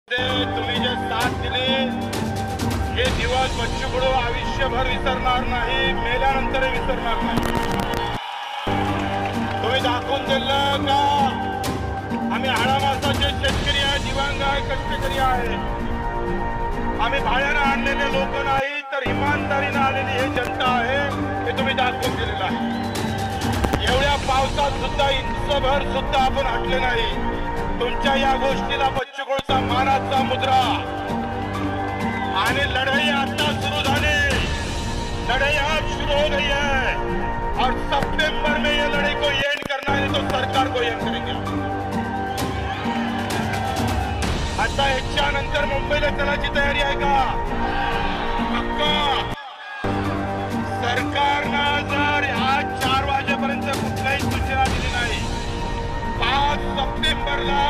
तुम्ही जे साथ दिली हे दिवस बच्चू कडू आयुष्यभर विसरणार नाही, मेल्यानंतर विसरणार नाही। तुम्ही दाखवून दिलं का आम्ही हाडामासाचे शेतकरी आहे, दिव्यांग आहे, कष्टकरी आहे। आम्ही भाड्याने आणलेले लोक नाही तर इमानदारीने आलेली हे जनता आहे, हे तुम्ही दाखवून दिलेलं आहे। एवढ्या पावसात सुद्धा इंचभर सुद्धा आपण हटले नाही। तुमच्या या गोष्टीला बच्चू कडूचा मानाचा मुद्रा आणि लढाई आता शुरू झाली। लड़ाई आज शुरू हो गई है और सितंबर में ये लड़ाई को एंड करना है तो सरकार को एंड करेंगे। आता याच्या नंतर मुंबईला चलायची तयारी आहे का? पक्का सरकारनं जर आज 4 वाजेपर्यंत कुठलाही सूचना दिली नाही, 5 सप्टेंबरला